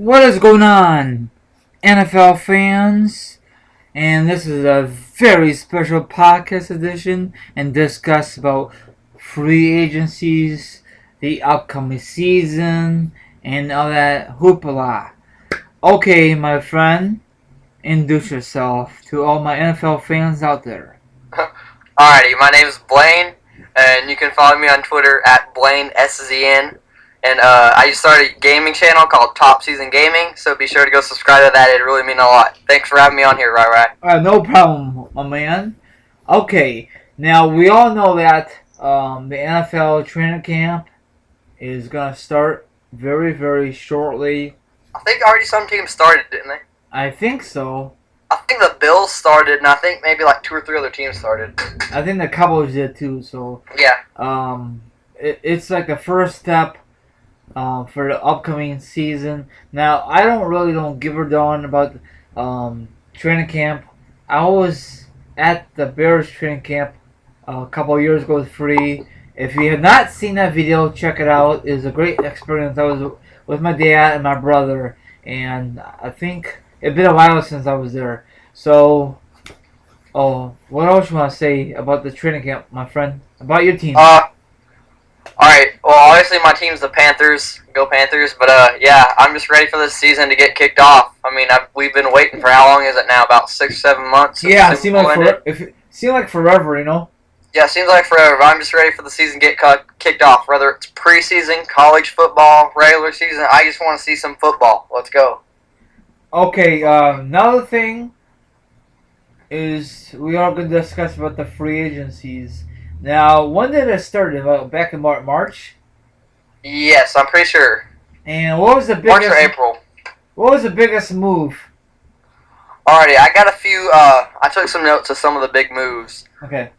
What is going on, NFL fans? And this is a very special podcast edition and discuss about free agencies, the upcoming season, and all that hoopla. Okay, my friend, introduce yourself to all my NFL fans out there. Alrighty, my name is Blaine, and you can follow me on Twitter at BlaineSZN. And I just started a gaming channel called Top Season Gaming, so be sure to go subscribe to that. It really means a lot. Thanks for having me on here, Rai. No problem, my man. Okay, now we all know that the NFL training camp is gonna start very, very shortly. I think already some teams started, didn't they? I think so. I think the Bills started, and I think maybe like 2 or 3 other teams started. I think the Cowboys did too. So Yeah. it's like the first step for the upcoming season. Now I don't give a darn about training camp. I was at the Bears training camp a couple of years ago, free. If you have not seen that video, check it out. It was a great experience. I was with my dad and my brother, and I think it's been a while since I was there. So, what else you want to say about the training camp, my friend? About your team? Alright, well, obviously my team's the Panthers. Go Panthers. But, yeah, I'm just ready for this season to get kicked off. I mean, we've been waiting for how long is it now? About 6-7 months? Yeah, it seemed like forever, you know? Yeah, it seems like forever. I'm just ready for the season to get kicked off. Whether it's preseason, college football, regular season, I just want to see some football. Let's go. Okay, another thing is we are going to discuss about the free agencies. Now, when did it start? About back in March? Yes, I'm pretty sure. And what was the biggest? March or April. What was the biggest move? Alrighty, I got a few. I took some notes of some of the big moves. Okay.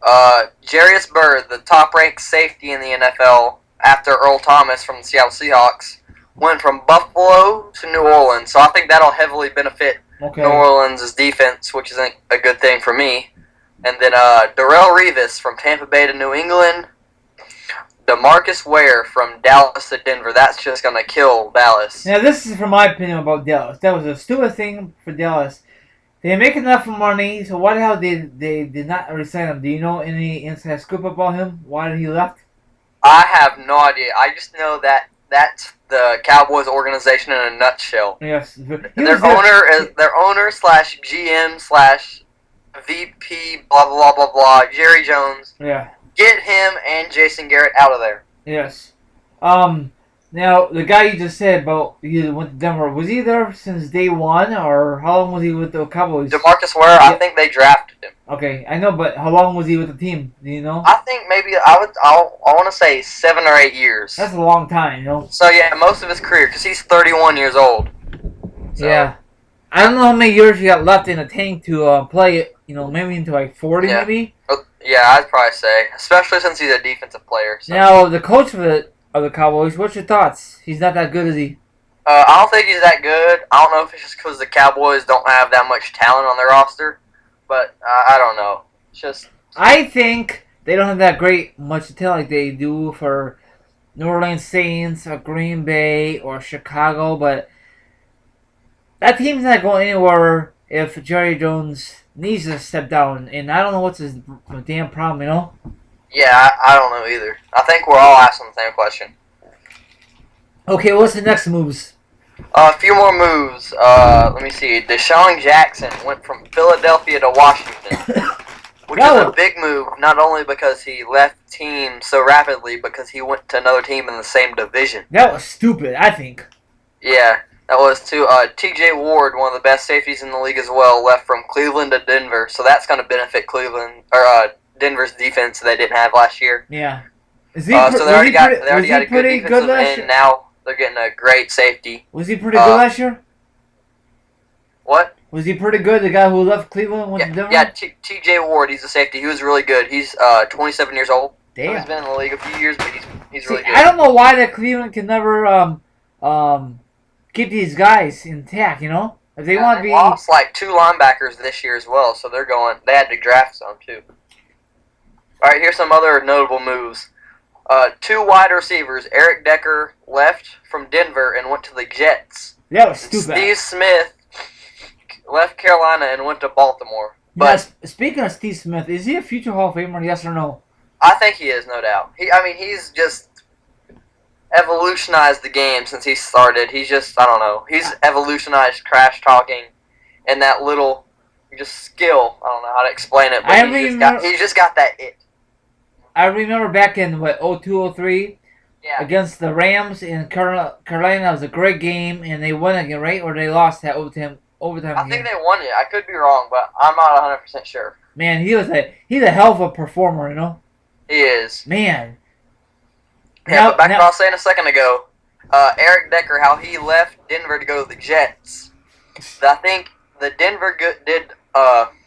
Jarius Byrd, the top-ranked safety in the NFL after Earl Thomas from the Seattle Seahawks, went from Buffalo to New Orleans. So I think that'll heavily benefit New Orleans' defense, which isn't a good thing for me. And then Darrelle Revis from Tampa Bay to New England. DeMarcus Ware from Dallas to Denver. That's just going to kill Dallas. Now, this is from my opinion about Dallas. That was a stupid thing for Dallas. They make enough money, so why the hell they did not resign him? Do you know any inside scoop about him? Why did he left? I have no idea. I just know that that's the Cowboys organization in a nutshell. Yes. Their owner slash GM slash VP blah blah blah blah Jerry Jones. Yeah. Get him and Jason Garrett out of there. Yes. Now, the guy you just said about he went to Denver, was he there since day one, or how long was he with the Cowboys? DeMarcus Ware, I think they drafted him. Okay, I know, but how long was he with the team? Do you know? I think maybe I want to say 7 or 8 years. That's a long time, you know. So yeah, most of his career, because he's 31 years old. So. Yeah, I don't know how many years he got left in the tank to play it. You know, maybe into like 40, maybe. Yeah, I'd probably say, especially since he's a defensive player. So. Now, the coach of the Cowboys, what's your thoughts? He's not that good, is he? I don't think he's that good. I don't know if it's just because the Cowboys don't have that much talent on their roster, but I don't know. It's just I think they don't have that great much talent like they do for New Orleans Saints or Green Bay or Chicago, but that team's not going anywhere if Jerry Jones needs to step down, and I don't know what's his damn problem, you know? Yeah, I don't know either. I think we're all asking the same question. Okay, what's the next moves? A few more moves. Let me see. Deshaun Jackson went from Philadelphia to Washington, which is a big move, not only because he left team so rapidly, because he went to another team in the same division. That was stupid, I think. Yeah, that was too. T.J. Ward, one of the best safeties in the league as well, left from Cleveland to Denver, so that's going to benefit Denver's defense they didn't have last year. Yeah. So they already got a good defensive end. Now they're getting a great safety. Was he pretty good last year? What? Was he pretty good? The guy who left Cleveland went to Denver. Yeah, T.J. Ward. He's a safety. He was really good. He's 27 years old. Damn. So he's been in the league a few years, but he's really good. I don't know why that Cleveland can never keep these guys intact. You know, if they want to be. Lost like 2 linebackers this year as well, so they're going. They had to draft some too. All right, here's some other notable moves. 2 wide receivers. Eric Decker left from Denver and went to the Jets. That was stupid. Steve Smith left Carolina and went to Baltimore. But speaking of Steve Smith, is he a future Hall of Famer? Yes or no? I think he is, no doubt. He's just evolutionized the game since he started. He's just, I don't know. He's evolutionized trash talking and that little just skill. I don't know how to explain it, but he's just got that it. I remember back in 02-03 against the Rams in Carolina. That was a great game, and they won again, right? Or they lost that overtime. I think they won it. I could be wrong, but I'm not 100% sure. Man, he's a hell of a performer, you know. He is. Man. Yeah, but back to what I was saying a second ago, Eric Decker, how he left Denver to go to the Jets. I think the Denver did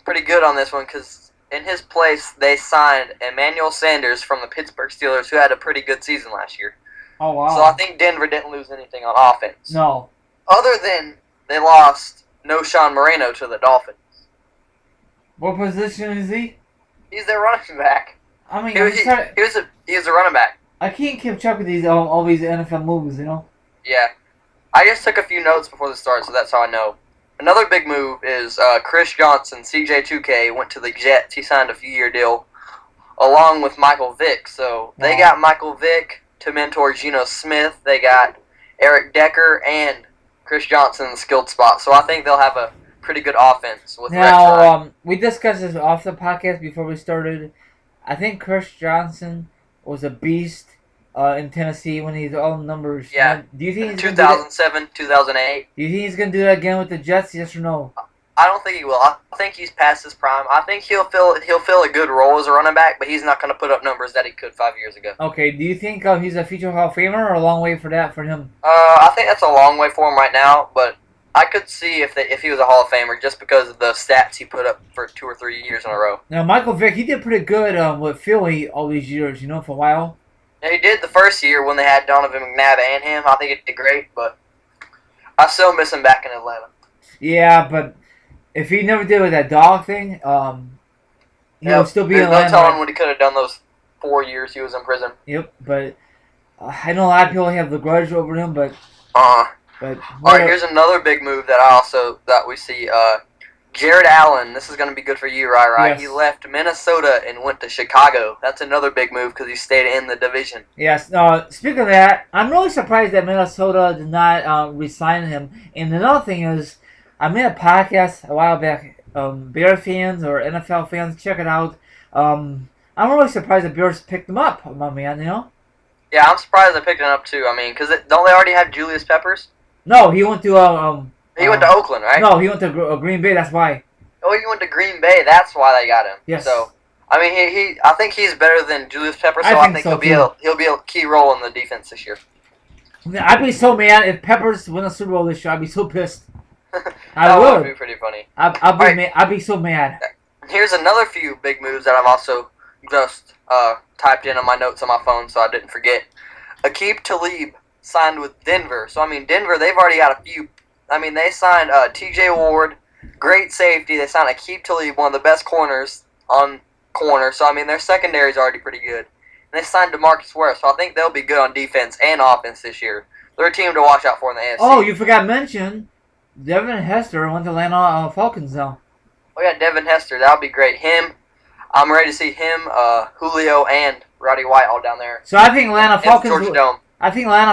pretty good on this one because in his place they signed Emmanuel Sanders from the Pittsburgh Steelers, who had a pretty good season last year. Oh wow! So I think Denver didn't lose anything on offense. No. Other than they lost Sean Moreno to the Dolphins. What position is he? He's their running back. I mean, he was a running back. I can't keep track of these all these NFL moves, you know. Yeah, I just took a few notes before the start, so that's how I know. Another big move is Chris Johnson, CJ2K, went to the Jets. He signed a few-year deal along with Michael Vick. So they got Michael Vick to mentor Geno Smith. They got Eric Decker and Chris Johnson in the skilled spot. So I think they'll have a pretty good offense with Rex Ryan. We discussed this off the podcast before we started. I think Chris Johnson was a beast in Tennessee when he's all numbers. Yeah. Do you think he's 2007, 2008? Do you think he's gonna do that again with the Jets? Yes or no? I don't think he will. I think he's past his prime. I think he'll fill a good role as a running back, but he's not going to put up numbers that he could 5 years ago. Okay. Do you think he's a future Hall of Famer, or a long way for that for him? I think that's a long way for him right now, but I could see if he was a Hall of Famer just because of the stats he put up for 2 or 3 years in a row. Now Michael Vick, he did pretty good with Philly all these years, you know, for a while. Yeah, he did the first year when they had Donovan McNabb and him. I think he did great, but I still miss him back in Atlanta. Yeah, but if he never did with that dog thing, he'll still be in Atlanta. There's no telling what he could have done those 4 years he was in prison. Yep, but I know a lot of people have the grudge over him, but... All right, here's another big move that we see. Jared Allen, this is going to be good for you, right? Yes. He left Minnesota and went to Chicago. That's another big move because he stayed in the division. Yes. Speaking of that, I'm really surprised that Minnesota did not re-sign him. And another thing is, I made a podcast a while back. Bear fans or NFL fans, check it out. I'm really surprised the Bears picked him up, my man, you know? Yeah, I'm surprised they picked him up too. I mean, because don't they already have Julius Peppers? No, he went to he went to Oakland, right? No, he went to Green Bay. That's why. Oh, he went to Green Bay. That's why they got him. Yes. So, I mean, I think he's better than Julius Peppers. So I think he'll be a key role in the defense this year. I'd be so mad if Peppers win a Super Bowl this year. I'd be so pissed. That would be pretty funny. I'd be so mad. Here's another few big moves that I've also just typed in on my notes on my phone, so I didn't forget. Aqib Talib signed with Denver. So, I mean, Denver, they've already got a few. I mean, they signed T.J. Ward, great safety. They signed Aqib Talib, one of the best corners on corner. So, I mean, their secondary is already pretty good. And they signed DeMarcus Ware, so I think they'll be good on defense and offense this year. They're a team to watch out for in the AFC. Oh, you forgot to mention, Devin Hester went to Atlanta Falcons now. Oh, yeah, Devin Hester. That'll be great. I'm ready to see him, Julio, and Roddy White all down there. So I think Atlanta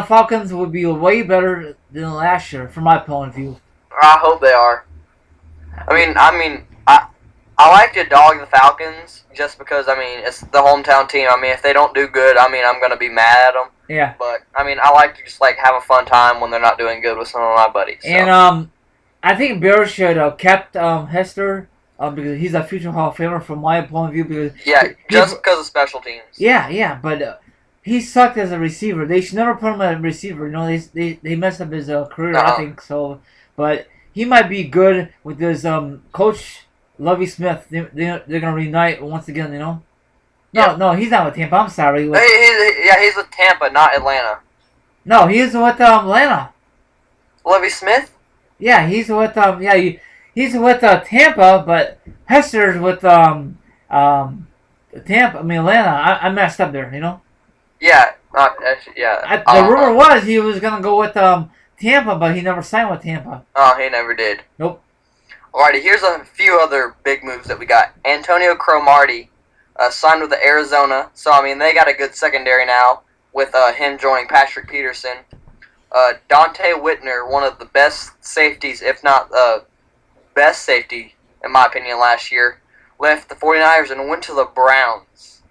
Falcons would be way better than last year, from my point of view. I hope they are. I like to dog the Falcons just because, it's the hometown team. If they don't do good, I'm going to be mad at them. Yeah. But, I like to just, have a fun time when they're not doing good with some of my buddies. So. And, I think Bears should have kept Hester because he's a future Hall of Famer from my point of view. Just because of special teams. Yeah, but he sucked as a receiver. They should never put him as a receiver. You know, they messed up his career, I think so. But he might be good with his coach, Lovie Smith. They're going to reunite once again, you know? No, he's not with Tampa. I'm sorry. He's with Tampa, not Atlanta. No, he's with Atlanta. Lovie Smith? Yeah, he's with he's with Tampa, but Hester's with Tampa. Atlanta. I messed up there, you know. Yeah, the rumor was he was gonna go with Tampa, but he never signed with Tampa. Oh, he never did. Nope. Alrighty, here's a few other big moves that we got. Antonio Cromartie signed with the Arizona, so I mean they got a good secondary now with him joining Patrick Peterson. Dante Whitner, one of the best safeties, if not best safety in my opinion last year, left the 49ers and went to the Browns.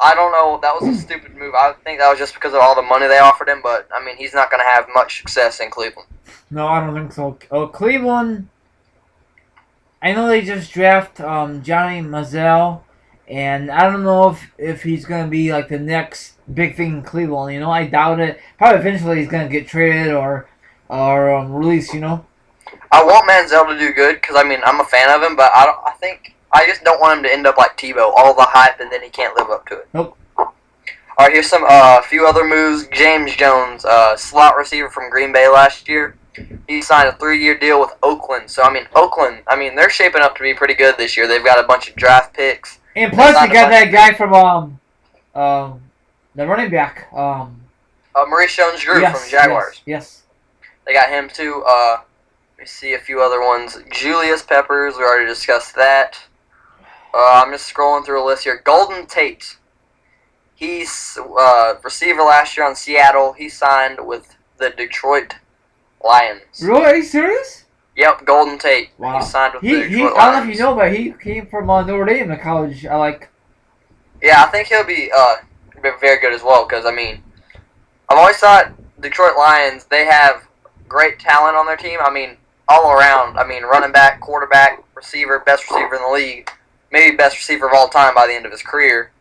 I don't know, that was a stupid move. I think that was just because of all the money they offered him, but I mean he's not going to have much success in Cleveland. No, I don't think so. Cleveland. I know they just draft Johnny Manziel, and I don't know if he's going to be like the next big thing in Cleveland. You know, I doubt it. Probably eventually he's going to get traded or released. You know. I want Manziel to do good because I mean I'm a fan of him, but I just don't want him to end up like Tebow, all the hype and then he can't live up to it. Nope. All right, here's some few other moves. James Jones, slot receiver from Green Bay last year. He signed a 3-year deal with Oakland. So, Oakland, they're shaping up to be pretty good this year. They've got a bunch of draft picks. And plus, they got that guy from the running back. Maurice Jones-Drew from Jaguars. Yes. They got him, too. Let me see a few other ones. Julius Peppers, we already discussed that. I'm just scrolling through a list here. Golden Tate. He's receiver last year on Seattle. He signed with the Detroit Lions. Really? Are you serious? Yep, Golden Tate. Wow. He signed with the Detroit Lions. I don't know if you know, but he came from Notre Dame in college. Yeah, I think he'll be very good as well because, I've always thought Detroit Lions, they have great talent on their team. All around. Running back, quarterback, receiver, best receiver in the league. Maybe best receiver of all time by the end of his career.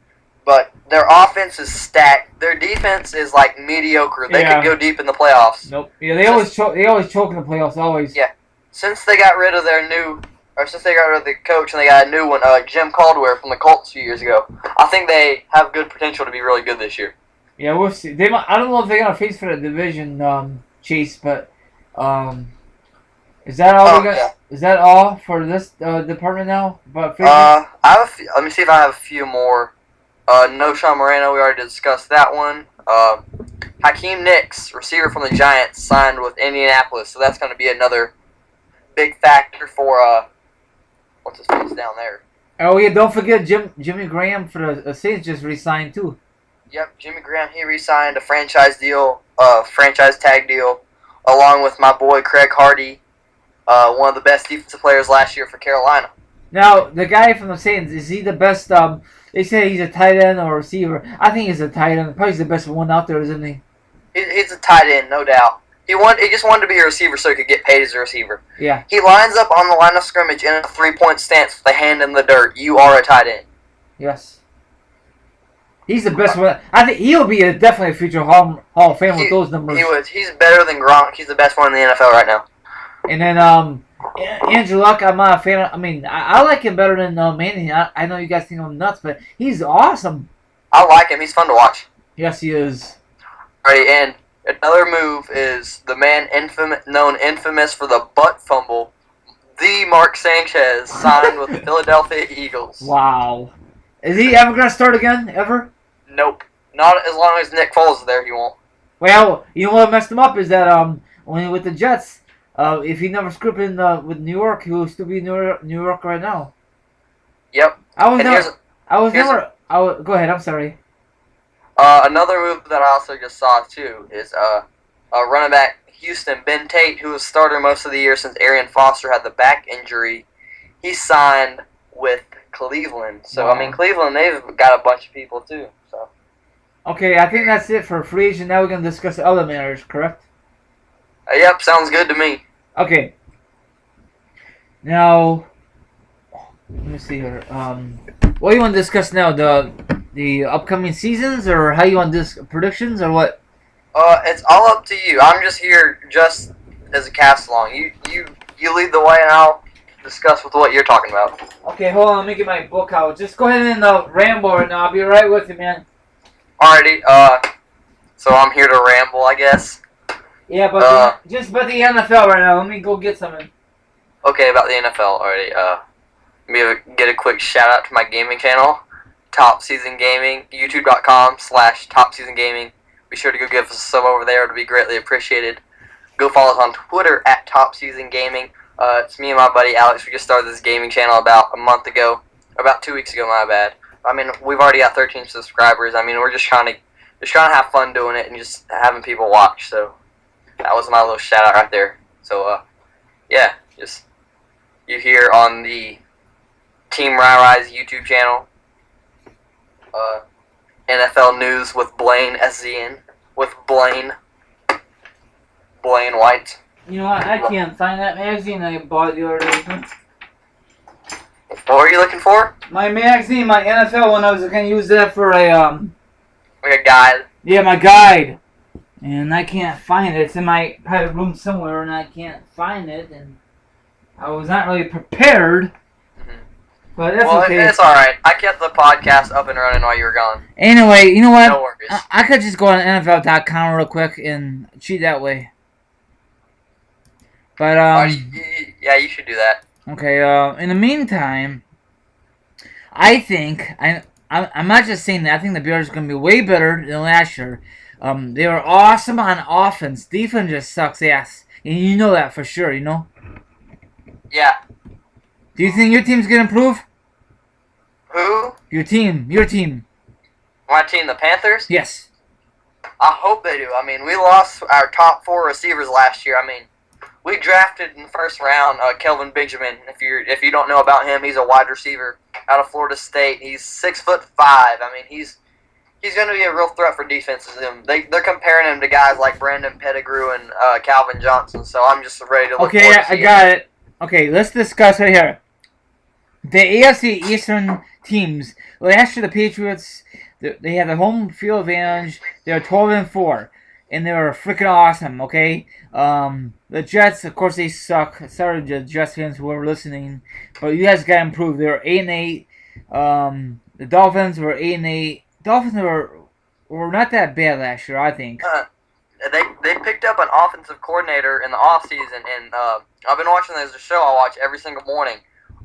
But their offense is stacked. Their defense is mediocre. They could go deep in the playoffs. Nope. Yeah, they always choke in the playoffs. Always. Yeah. Since they got rid of since they got rid of the coach and they got a new one, Jim Caldwell from the Colts a few years ago, I think they have good potential to be really good this year. Yeah, we'll see. I don't know if they're gonna face for the division, Chase, but is that all we got? Yeah. Is that all for this department now? But let me see if I have a few more. No Sean Moreno, we already discussed that one. Hakeem Nicks, receiver from the Giants, signed with Indianapolis, so that's going to be another big factor for what's his face down there. Oh yeah, don't forget Jimmy Graham for the Saints just re-signed too. Yep, Jimmy Graham, he re-signed a franchise tag deal, along with my boy Craig Hardy, one of the best defensive players last year for Carolina. Now, the guy from the Saints, is he the best? They say he's a tight end or receiver. I think he's a tight end. Probably the best one out there, isn't he? He's a tight end, no doubt. He just wanted to be a receiver so he could get paid as a receiver. Yeah. He lines up on the line of scrimmage in a 3-point stance with a hand in the dirt. You are a tight end. Yes. He's the best one. I think he'll be definitely a future Hall of Fame with those numbers. He's better than Gronk. He's the best one in the NFL right now. And then Andrew Luck, I'm not a fan of. I like him better than Manning. I know you guys think I'm nuts, but he's awesome. I like him. He's fun to watch. Yes, he is. Right, and another move is the man infamous for the butt fumble, the Mark Sanchez, signed with the Philadelphia Eagles. Wow. Is he ever going to start again? Ever? Nope. Not as long as Nick Foles is there, he won't. Well, you know what messed him up is that when with the Jets, if he never screwed in with New York, he would still be in New York right now. Yep. Go ahead, I'm sorry. Another move that I also just saw, too, is running back Houston, Ben Tate, who was starter most of the year since Arian Foster had the back injury. He signed with Cleveland. So, wow. Cleveland, they've got a bunch of people, too. So. Okay, I think that's it for free agent. Now we're going to discuss other matters, correct? Yep, sounds good to me. Okay. Now, let me see here. What do you want to discuss now? The upcoming seasons, or how you want to discuss predictions, or what? It's all up to you. I'm just here just as a cast along. You lead the way, and I'll discuss with what you're talking about. Okay, hold on. Let me get my book out. Just go ahead and ramble right now. I'll be right with you, man. Alrighty. So I'm here to ramble, I guess. Yeah, but just about the NFL right now. Let me go get something. Okay, about the NFL already. Let me get a quick shout out to my gaming channel, Top Season Gaming, youtube.com/Top Season Gaming. Be sure to go give us a sub over there. It'll be greatly appreciated. Go follow us on Twitter at Top Season Gaming. It's me and my buddy Alex. We just started this gaming channel about a month ago, about 2 weeks ago. My bad. I mean, we've already got 13 subscribers. I mean, we're just trying to have fun doing it and just having people watch. So that was my little shout out right there. So yeah, just you here on the Team Rise YouTube channel. NFL news with Blaine SZN with Blaine White. You know what? I can't find that magazine I bought the other day. What were you looking for? My magazine, my NFL one. I was going to use that for a like a guide. Yeah, my guide. And I can't find it. It's in my private room somewhere, and I can't find it. And I was not really prepared. But that's okay. It's alright. I kept the podcast up and running while you were gone. Anyway, you know what? No worries. I could just go on NFL.com real quick and cheat that way. But, yeah, you should do that. Okay, in the meantime, I think, I'm not just saying that, I think the Bears are going to be way better than last year. They were awesome on offense. Defense just sucks ass. And you know that for sure, you know? Yeah. Do you think your team's going to improve? Who? Your team. My team, the Panthers? Yes. I hope they do. I mean, we lost our top 4 receivers last year. I mean, we drafted in the first round Kelvin Benjamin. If you don't know about him, he's a wide receiver out of Florida State. He's 6'5". I mean, he's going to be a real threat for defenses. They're comparing him to guys like Brandon Pettigrew and Calvin Johnson. So I'm just ready to look. Okay, I got it. Okay, let's discuss right here. The AFC Eastern teams. Last year, the Patriots, they had the home field advantage. They were 12-4, and they were freaking awesome. Okay, the Jets, of course, they suck. Sorry, the Jets fans who are listening, but you guys got to improve. They were 8-8. The Dolphins were 8-8. Dolphins were not that bad last year, I think. They picked up an offensive coordinator in the offseason, and I've been watching this show I watch every single morning.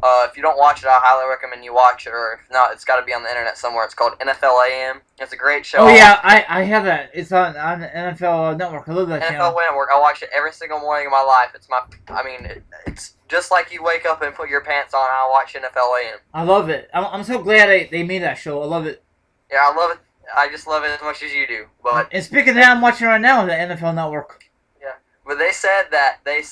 If you don't watch it, I highly recommend you watch it, or if not, it's got to be on the internet somewhere. It's called NFL AM. It's a great show. Oh, yeah, I have that. It's on the NFL Network. I love that channel. NFL Network. I watch it every single morning of my life. It's just like you wake up and put your pants on, I watch NFL AM. I love it. I'm so glad they made that show. I love it. Yeah, I love it. I just love it as much as you do. But and speaking of that, I'm watching right now on the NFL Network. Yeah, but they said that they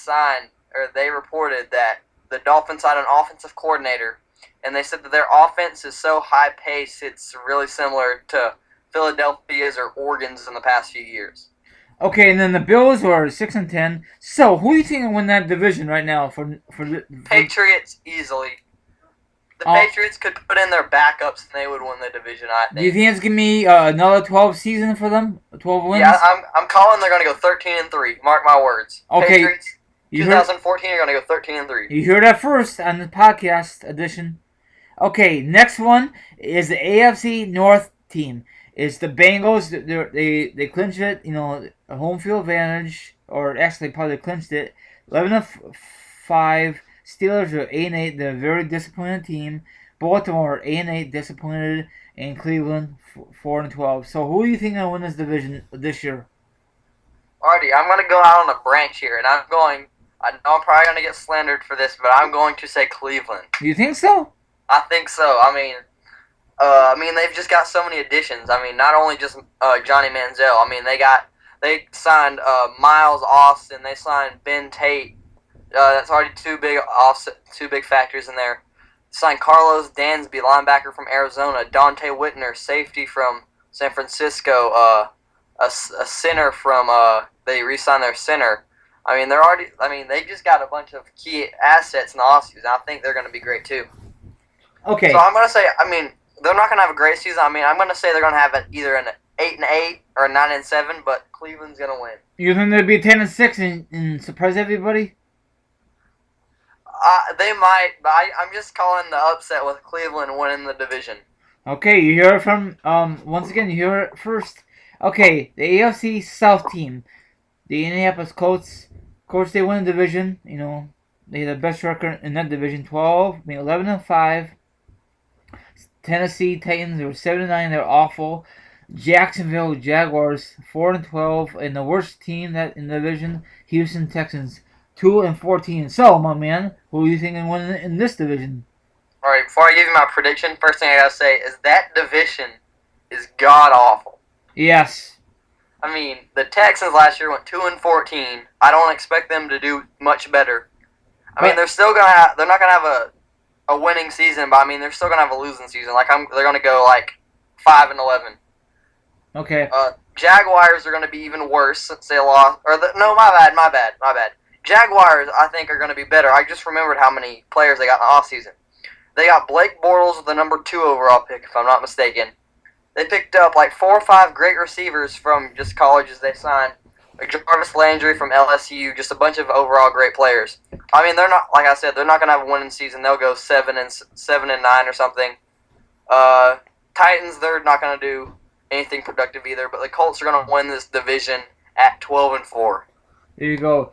reported that the Dolphins had an offensive coordinator, and they said that their offense is so high-paced, it's really similar to Philadelphia's or Oregon's in the past few years. Okay, and then the Bills were 6-10. So, who do you think will win that division right now? For Patriots easily. The Patriots could put in their backups, and they would win the division, I think. Do you think it's gonna be another 12 season for them? 12 wins? Yeah, I'm calling they're gonna go 13-3. Mark my words. Okay. Patriots. 2014, you're going to go 13-3. You heard that first on the podcast edition. Okay, next one is the AFC North team. It's the Bengals. They clinched it, a home field advantage, or actually probably clinched it. 11-5. Steelers are 8-8. They're a very disappointed team. Baltimore 8-8, disappointed, and Cleveland 4-12. So who do you think will win this division this year? Alrighty, I'm going to go out on a branch here, and I know I'm probably going to get slandered for this, but I'm going to say Cleveland. You think so? I think so. I mean, they've just got so many additions. I mean, not only just Johnny Manziel. I mean, they signed Miles Austin. They signed Ben Tate. That's already two big factors in there. Signed Carlos Dansby, linebacker from Arizona. Dante Whitner, safety from San Francisco. A center from they re-signed their center. I mean, they just got a bunch of key assets in the offseason. I think they're going to be great, too. Okay. So I'm going to say, they're not going to have a great season. I'm going to say they're going to have either an 8-8 or a 9-7, but Cleveland's going to win. You think they'll be 10-6 and surprise everybody? They might, but I'm just calling the upset with Cleveland winning the division. Okay, you hear it from, once again, you hear it first. Okay, the AFC South team. The Indianapolis Colts. Of course, they won the division. They had the best record in that division, 11-5. Tennessee Titans, they were 7-9. They're awful. Jacksonville Jaguars 4-12, and the worst team that in the division, Houston Texans 2-14. So, my man, who are you thinking win in this division? All right, before I give you my prediction, first thing I gotta say is that division is god awful. Yes. I mean, the Texans last year went 2-14. I don't expect them to do much better. I mean, they're still gonna have, they're not gonna have a winning season, but I mean, they're still gonna have a losing season. They're gonna go like 5-11. Okay. Jaguars are gonna be even worse since they lost. No, my bad. Jaguars, I think, are gonna be better. I just remembered how many players they got in the offseason. They got Blake Bortles with the number 2 overall pick, if I'm not mistaken. They picked up like 4 or 5 great receivers from just colleges they signed. Like Jarvis Landry from LSU, just a bunch of overall great players. I mean, they're not, like I said, they're not gonna have a winning season. They'll go 7-9 or something. Titans, they're not gonna do anything productive either. But the Colts are gonna win this division at 12-4. There you go.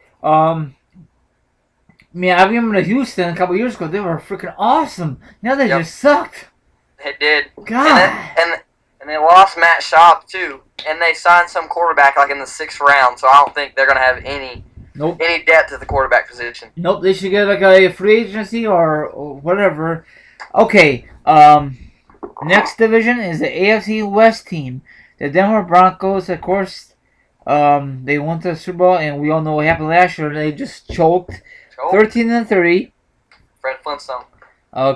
Man, I remember Houston a couple years ago. They were freaking awesome. Now they just sucked. They did. God. And they lost Matt Schaub too, and they signed some quarterback like in the 6th round. So I don't think they're gonna have any depth at the quarterback position. Nope. They should get like a free agency or whatever. Okay. Next division is the AFC West team. The Denver Broncos, of course. They went to the Super Bowl, and we all know what happened last year. They just choked. 13-3. Fred Flintstone.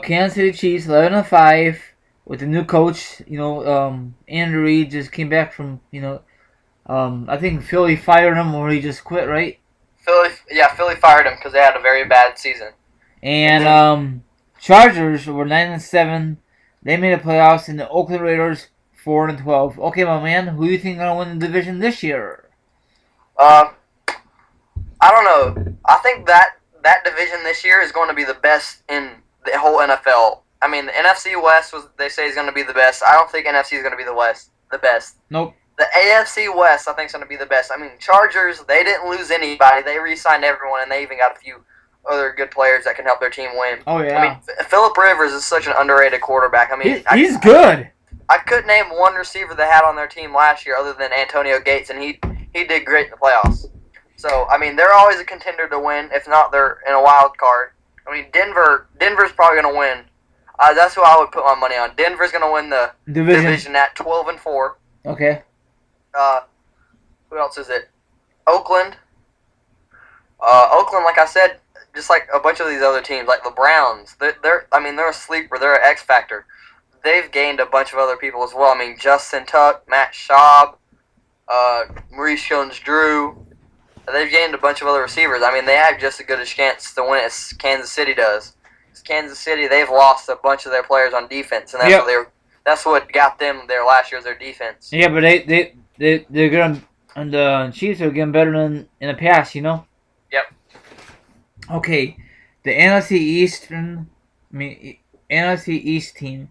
Kansas City Chiefs 11-5 with the new coach. Andrew Reid just came back from I think Philly fired him or he just quit, right? Philly fired him because they had a very bad season. And Chargers were 9-7. They made the playoffs, and the Oakland Raiders 4-12. Okay, my man, who do you think is gonna win the division this year? I don't know. I think that division this year is going to be the best in the whole NFL. I mean, the NFC West they say is going to be the best. I don't think NFC is going to be the best. Nope. The AFC West, I think, is going to be the best. I mean, Chargers, they didn't lose anybody. They re-signed everyone, and they even got a few other good players that can help their team win. Oh, yeah. I mean, Phillip Rivers is such an underrated quarterback. I mean, he's good. I couldn't name one receiver they had on their team last year other than Antonio Gates, and he did great in the playoffs. So, I mean, they're always a contender to win. If not, they're in a wild card. I mean, Denver's probably going to win. That's who I would put my money on. Denver's going to win the division at 12-4. Okay. Who else is it? Oakland. Oakland, like I said, just like a bunch of these other teams, like the Browns, they're a sleeper. They're an X factor. They've gained a bunch of other people as well. I mean, Justin Tuck, Matt Schaub, Maurice Jones-Drew. They've gained a bunch of other receivers. I mean, they have just as good a chance to win as Kansas City does. Kansas City, they've lost a bunch of their players on defense, and that's what got them there last year, their defense. Yeah, but they're gonna, and the Chiefs are getting better than in the past, Yep. Okay, the NFC East team,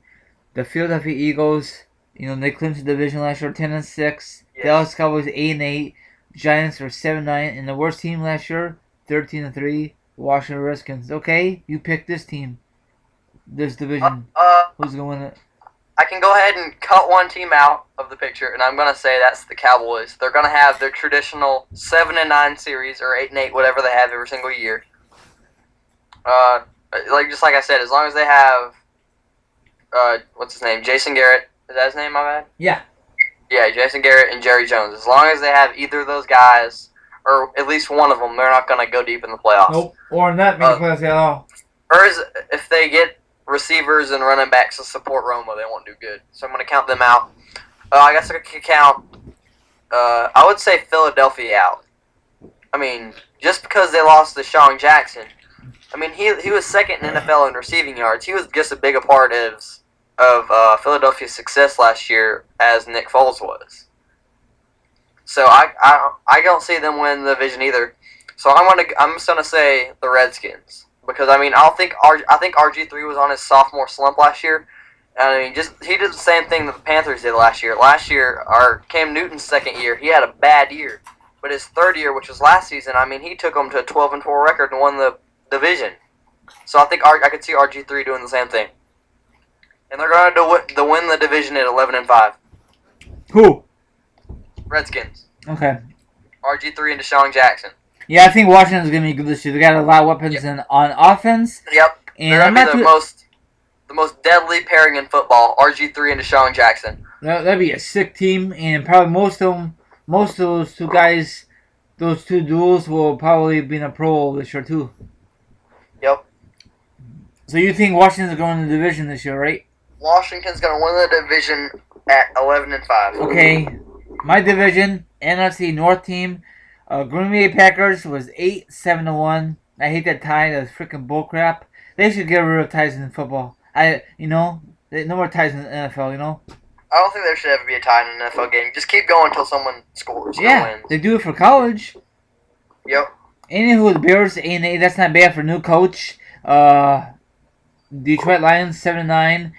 the Philadelphia Eagles. They clinched the division last year, 10-6. Yes. Dallas Cowboys 8-8. Giants were 7-9, and the worst team last year, 13-3. Washington Redskins. Okay, you pick this team, this division. Who's gonna win it? I can go ahead and cut one team out of the picture, and I'm gonna say that's the Cowboys. They're gonna have their traditional 7-9 series or 8-8, whatever they have every single year. Just like I said, as long as they have, what's his name, Jason Garrett. Is that his name? My bad. Yeah. Yeah, Jason Garrett and Jerry Jones. As long as they have either of those guys, or at least one of them, they're not going to go deep in the playoffs. Nope, or not make the playoffs at all. Or if they get receivers and running backs to support Roma, they won't do good. So I'm going to count them out. I guess I could count, I would say Philadelphia out. I mean, just because they lost to Sean Jackson, I mean, he was second in NFL in receiving yards. He was just as big a part of Philadelphia's success last year as Nick Foles was. So I don't see them win the division either. So I'm just gonna say the Redskins because I mean I think RG3 was on his sophomore slump last year. I mean he did the same thing that the Panthers did last year. Last year, our Cam Newton's second year, he had a bad year, but his third year, which was last season, I mean he took them to a 12-4 record and won the division. So I think I could see RG3 doing the same thing. And they're going to win the division at 11-5. Who? Redskins. Okay. RG3 and Deshaun Jackson. Yeah, I think Washington's gonna be good this year. They got a lot of weapons on offense. Yep. And they're gonna be the most deadly pairing in football. RG3 and Deshaun Jackson. That'd be a sick team, and probably most of those two guys, those two duels will probably be in a Pro Bowl this year too. Yep. So you think Washington's going to the division this year, right? Washington's gonna win the division at 11-5. Okay, my division, NFC North team, Green Bay Packers was 8-7-1. I hate that tie. That's freaking bullcrap. They should get rid of ties in football. No more ties in the NFL. I don't think there should ever be a tie in an NFL game. Just keep going until someone scores. Yeah, wins. They do it for college. Yep. Anywho, the Bears 8-8. That's not bad for new coach. Detroit Lions 7-9.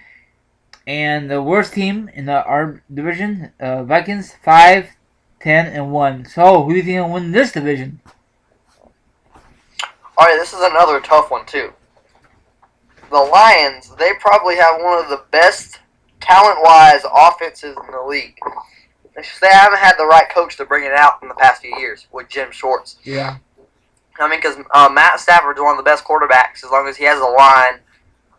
And the worst team in our division, Vikings 5-10-1. So who do you think will win this division? All right, this is another tough one too. The Lions, they probably have one of the best talent-wise offenses in the league. They haven't had the right coach to bring it out in the past few years with Jim Schwartz. Yeah. I mean, because Matt Stafford's one of the best quarterbacks as long as he has a line,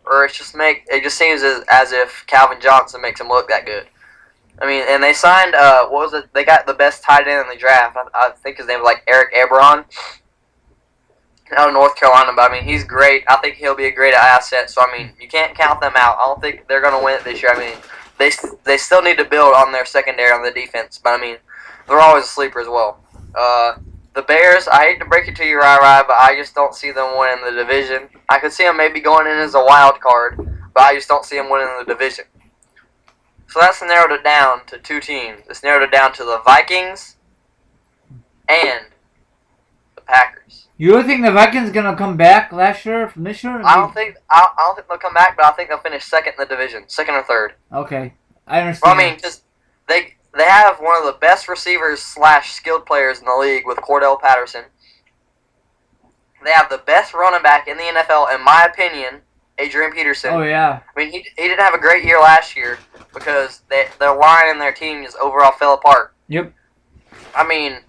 or it just seems as if Calvin Johnson makes him look that good. I mean, and they signed what was it? They got the best tight end in the draft. I think his name was like Eric Ebron out of North Carolina, but I mean, he's great. I think he'll be a great asset. So I mean, you can't count them out. I don't think they're going to win it this year. I mean, they still need to build on their secondary on the defense, but I mean, they're always a sleeper as well. The Bears, I hate to break it to you, Rai, but I just don't see them winning the division. I could see them maybe going in as a wild card, but I just don't see them winning the division. So that's narrowed it down to two teams. It's narrowed it down to the Vikings and the Packers. You really think the Vikings gonna come back last year from this year? I don't think they'll come back, but I think they'll finish second in the division, second or third. Okay, I understand. Well, I mean, just they have one of the best receivers / skilled players in the league with Cordell Patterson. They have the best running back in the NFL, in my opinion, Adrian Peterson. Oh yeah. I mean, he didn't have a great year last year because their line and their team just overall fell apart. Yep. I mean,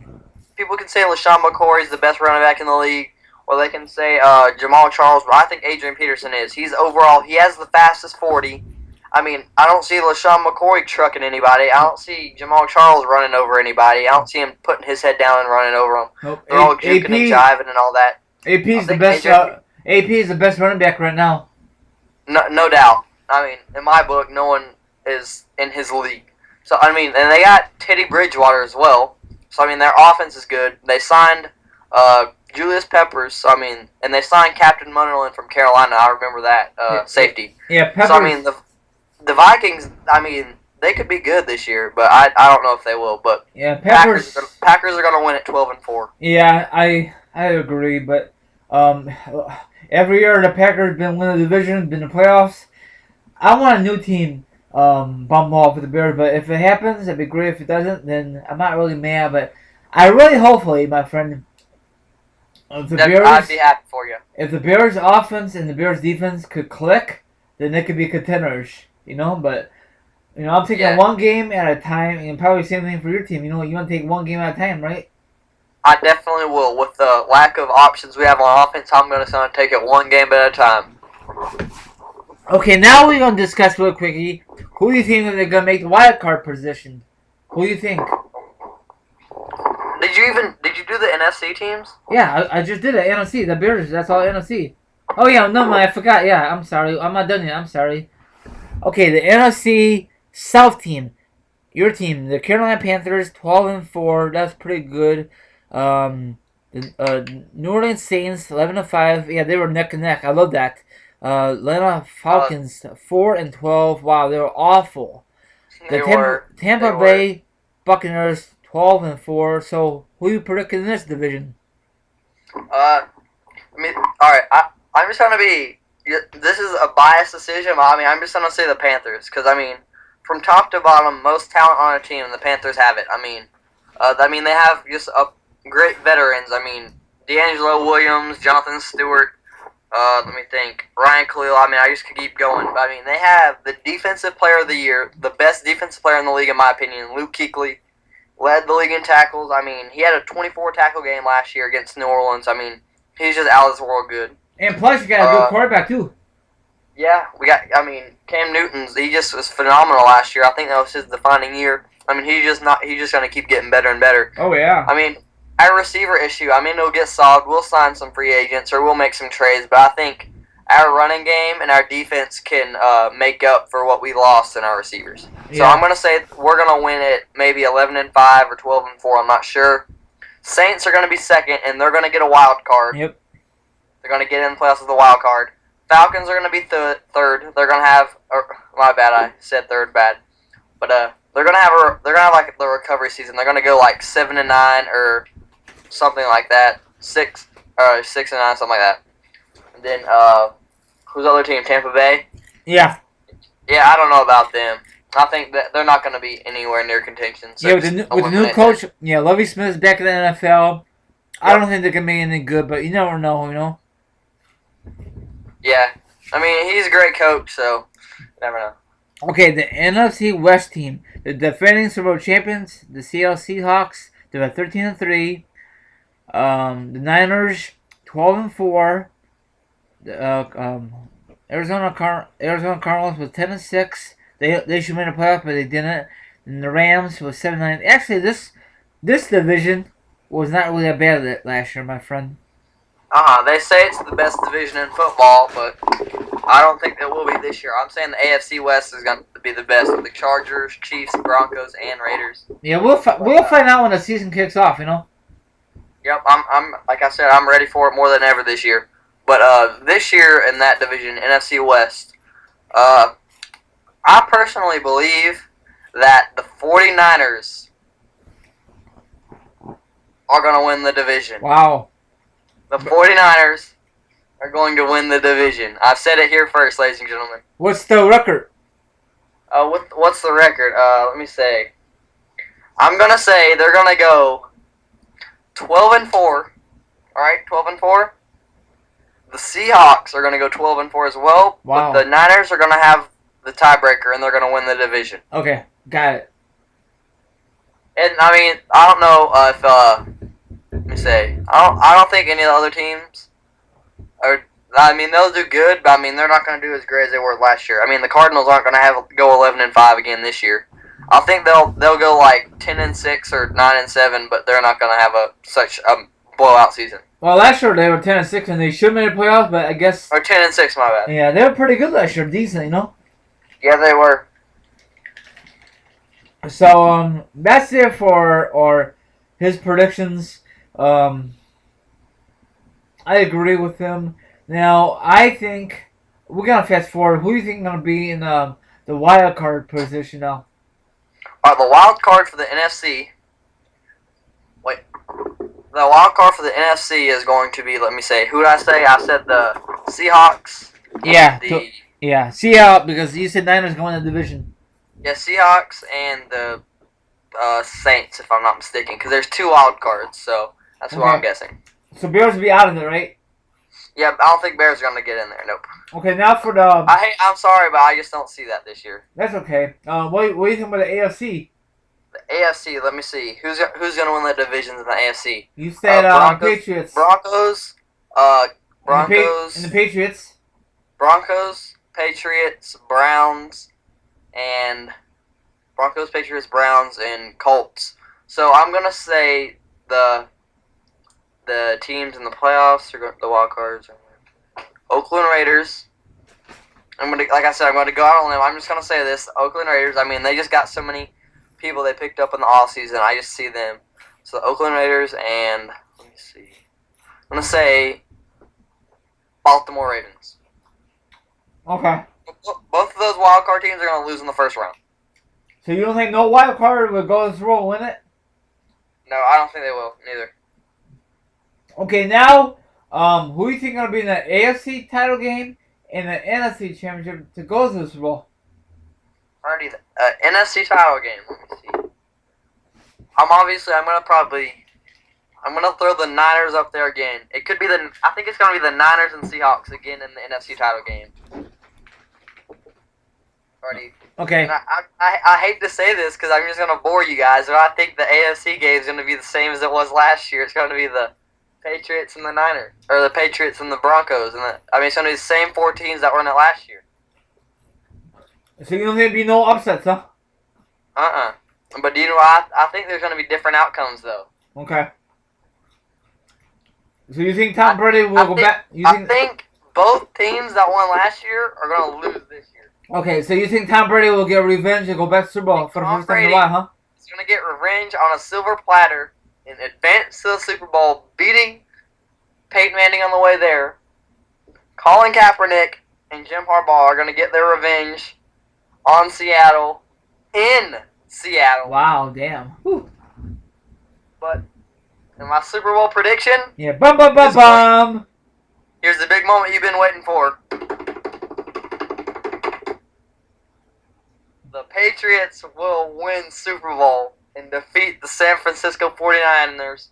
people can say LaShawn McCoy is the best running back in the league, or they can say Jamal Charles, but I think Adrian Peterson is. He has the fastest 40. I mean, I don't see LaShawn McCoy trucking anybody. I don't see Jamal Charles running over anybody. I don't see him putting his head down and running over them. Nope. They're all juking and jiving and all that. AP is the best. AP is the best running back right now. No doubt. I mean, in my book, no one is in his league. So I mean, and they got Teddy Bridgewater as well. So I mean, their offense is good. They signed Julius Peppers. So I mean, and they signed Captain Munderland from Carolina. I remember that safety. Yeah, Peppers. So I mean, the Vikings. I mean, they could be good this year, but I don't know if they will. But yeah, Peppers. Packers are going to win at 12-4. Yeah, I agree, but every year the Packers been winning the division, been in the playoffs. I want a new team bump off with the Bears, but if it happens, that'd be great. If it doesn't, then I'm not really mad. But I really, hopefully, my friend, if the Bears, I'd be happy for you. If the Bears offense and the Bears defense could click, then they could be contenders. But I'm taking one game at a time, and probably the same thing for your team. You want to take one game at a time, right? I definitely will. With the lack of options we have on offense, I'm going to take it one game at a time. Okay, now we're going to discuss real quickly. Who do you think they're going to make the wild card position? Who do you think? Did you do the NFC teams? Yeah, I just did it. NFC, the Bears, that's all NFC. Oh yeah, no, I forgot. Yeah, I'm sorry. I'm not done yet. I'm sorry. Okay, the NFC South team. Your team, the Carolina Panthers, 12-4. That's pretty good. The New Orleans Saints, 11-5. Yeah, they were neck and neck. I love that. Atlanta Falcons, 4-12. Wow, they were awful. Tampa Bay Buccaneers, 12-4. So, who you predicting in this division? I mean, all right. I'm just trying to be. This is a biased decision. But I mean, I'm just gonna say the Panthers because I mean, from top to bottom, most talent on a team, and the Panthers have it. I mean, they have just great veterans. I mean, D'Angelo Williams, Jonathan Stewart, Let me think. Ryan Khalil. I mean, I just could keep going. I mean, they have the defensive player of the year, the best defensive player in the league, in my opinion, Luke Kuechly. Led the league in tackles. I mean, he had a 24 tackle game last year against New Orleans. I mean, he's just out of this world good. And plus, you got a good quarterback, too. Yeah, Cam Newton's, he just was phenomenal last year. I think that was his defining year. I mean, he's just going to keep getting better and better. Oh, yeah. I mean, our receiver issue, I mean, it'll get solved. We'll sign some free agents or we'll make some trades, but I think our running game and our defense can make up for what we lost in our receivers. Yeah. So I'm going to say we're going to win it maybe 11-5 or 12-4. I'm not sure. Saints are going to be second, and they're going to get a wild card. Yep. They're going to get in the playoffs with a wild card. Falcons are going to be third. They're going to have. My bad, I said third bad. But they're going to have like the recovery season. They're going to go like 7-9 or something like that. 6-9, something like that. And then who's the other team? Tampa Bay. Yeah. Yeah, I don't know about them. I think that they're not going to be anywhere near contention. So yeah, with the new coach, Lovie Smith's back in the NFL. Yep. I don't think they can make anything good, but you never know, you know. Yeah, I mean, he's a great coach, so you never know. Okay, the NFC West team, the defending Super Bowl champions, the Seattle Seahawks, they're at 13-3. The Niners, 12-4. The Arizona Cardinals was 10-6. They should win the playoff, but they didn't. And the Rams was 7-9. Actually, this division was not really that bad last year, my friend. They say it's the best division in football, but I don't think it will be this year. I'm saying the AFC West is going to be the best with the Chargers, Chiefs, Broncos, and Raiders. Yeah, we'll find out when the season kicks off, you know. Yep, I'm like I said, I'm ready for it more than ever this year. But this year in that division, NFC West, I personally believe that the 49ers are going to win the division. Wow. The 49ers are going to win the division. I've said it here first, ladies and gentlemen. What's the record? What's the record? Let me say. I'm going to say they're going to go 12-4. All right, 12-4. The Seahawks are going to go 12-4 as well. Wow. But the Niners are going to have the tiebreaker, and they're going to win the division. Okay, got it. And I mean, I don't know if let me say, I don't think any of the other teams are. I mean, they'll do good, but I mean, they're not going to do as great as they were last year. I mean, the Cardinals aren't going to go 11-5 again this year. I think they'll go like 10-6 or 9-7, but they're not going to have such a blowout season. Well, last year they were 10-6 and they should have made the playoffs, but I guess. Or 10-6, my bad. Yeah, they were pretty good last year, decent, you know. Yeah, they were. So that's it for his predictions. I agree with him. Now I think we're gonna fast forward. Who do you think is gonna be in the wild card position now? The wild card for the NFC. Wait, the wild card for the NFC is going to be. Let me say. Who did I say? I said the Seahawks. Yeah. Seahawks, because you said Niners going to the division. Yeah, Seahawks and the Saints, if I'm not mistaken, because there's two wild cards, so that's what I'm guessing. So Bears will be out of there, right? Yeah, I don't think Bears are gonna get in there. Nope. Okay, now for the. I'm sorry, but I just don't see that this year. That's okay. What do you think about the AFC? The AFC. Let me see. Who's gonna win the divisions in the AFC? You said Patriots. Broncos. Broncos. And the Patriots. Broncos, Patriots, Browns, and Broncos, Patriots, Browns, and Colts. So I'm gonna say the teams in the playoffs are the wild cards. Oakland Raiders. Like I said, I'm gonna go out on them. I'm just gonna say this: the Oakland Raiders. I mean, they just got so many people they picked up in the offseason. I just see them. So the Oakland Raiders and let me see. I'm gonna say Baltimore Ravens. Okay. Both of those wild card teams are gonna lose in the first round. So you don't think no wild card will go through and win it? No, I don't think they will. Neither. Okay, now, who do you think is going to be in the AFC title game and the NFC championship to go to the Super Bowl? Already, the NFC title game. Let me see. I'm gonna probably. I'm gonna throw the Niners up there again. It could be I think it's gonna be the Niners and Seahawks again in the NFC title game. Already. Okay. And I hate to say this because I'm just gonna bore you guys, but I think the AFC game is gonna be the same as it was last year. It's gonna be the Patriots and the Niners, or the Patriots and the Broncos, it's gonna be the same 4 teams that were in it last year. So you don't think there'll be no upsets, huh? But do you know I think there's gonna be different outcomes though. Okay. So you think Tom Brady will go back? I think both teams that won last year are gonna lose this year. Okay, so you think Tom Brady will get revenge and go back to Super Bowl for the first time in a while, huh? He's gonna get revenge on a silver platter and advance to the Super Bowl, beating Peyton Manning on the way there. Colin Kaepernick and Jim Harbaugh are gonna get their revenge on Seattle in Seattle. Wow, damn. Whew. But in my Super Bowl prediction, yeah, bum. Here's the big moment you've been waiting for. The Patriots will win Super Bowl and defeat the San Francisco 49ers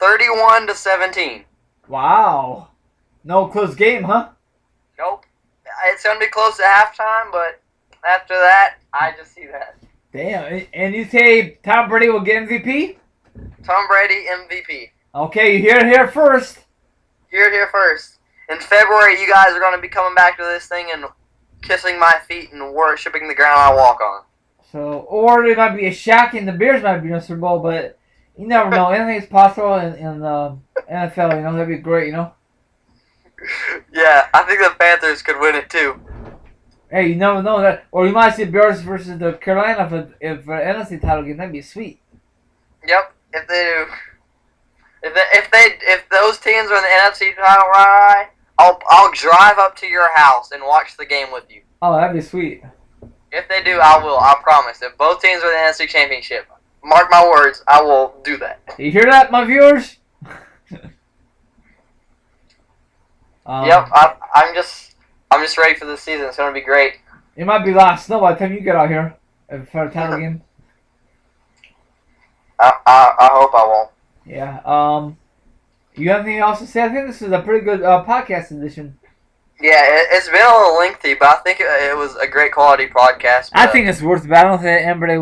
31-17. Wow. No close game, huh? Nope. It's going to be close at halftime, but after that, I just see that. Damn. And you say Tom Brady will get MVP? Tom Brady MVP. Okay, you hear it here first. Hear it here first. In February, you guys are going to be coming back to this thing and kissing my feet and worshiping the ground I walk on. So, or there might be a Shaq and the Bears might be in the Super Bowl, but you never know. Anything is possible in the NFL, you know. That'd be great, you know. Yeah, I think the Panthers could win it too. Hey, you never know that. Or you might see Bears versus the Carolina if NFC title game. That'd be sweet. Yep, if they do. If those teams are in the NFC title, right, I'll drive up to your house and watch the game with you. Oh, that'd be sweet. If they do, I will. I promise. If both teams are in the NFC Championship, mark my words, I will do that. You hear that, my viewers? Yep, I'm just ready for the season. It's gonna be great. It might be last snow by the time you get out here for the title game. I hope I won't. Yeah. You have anything else to say? I think this is a pretty good podcast edition. Yeah, it's been a little lengthy, but I think it was a great quality podcast. I think it's worth it, but I don't think anybody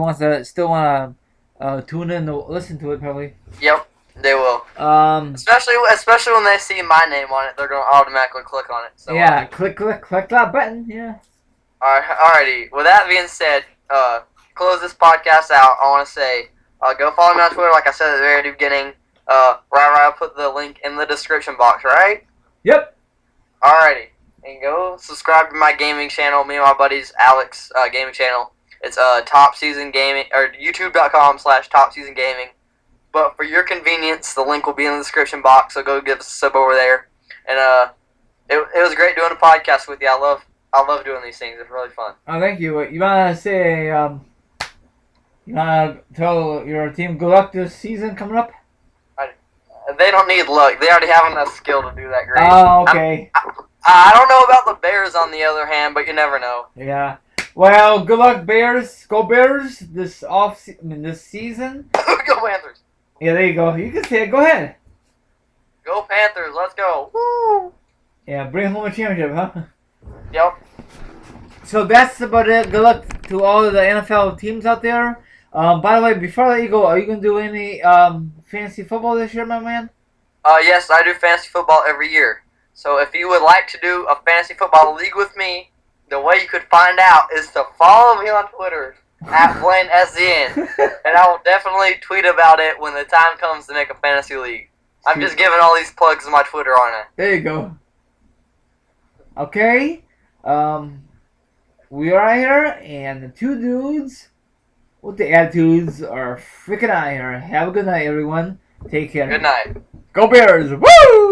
still want to tune in to listen to it, probably. Yep, they will. Especially when they see my name on it, they're going to automatically click on it. So yeah, click that button, yeah. Alrighty. With that being said, close this podcast out. I want to say, go follow me on Twitter, like I said at the very beginning. I'll put the link in the description box, right? Yep. Alrighty. And go subscribe to my gaming channel, me and my buddies, Alex gaming channel. It's Top Season Gaming, or youtube.com/TopSeasonGaming. But for your convenience, the link will be in the description box, so go give us a sub over there. And it was great doing a podcast with you. I love doing these things. It's really fun. Oh, thank you. You want to say, you want to tell your team good luck this season coming up? They don't need luck. They already have enough skill to do that great. Oh, okay. I don't know about the Bears on the other hand, but you never know. Yeah. Well, good luck, Bears. Go Bears this season. Go Panthers. Yeah, there you go. You can say it. Go ahead. Go Panthers. Let's go. Woo. Yeah, bring home a championship, huh? Yep. So that's about it. Good luck to all of the NFL teams out there. By the way, before I let you go, are you going to do any fantasy football this year, my man? Yes, I do fantasy football every year. So if you would like to do a fantasy football league with me, the way you could find out is to follow me on Twitter @BlaneSZN, and I will definitely tweet about it when the time comes to make a fantasy league. I'm just giving all these plugs to my Twitter on it. There you go. Okay. We are here, and the two dudes with the attitudes are freaking out here. Have a good night, everyone. Take care. Good night. Go Bears! Woo!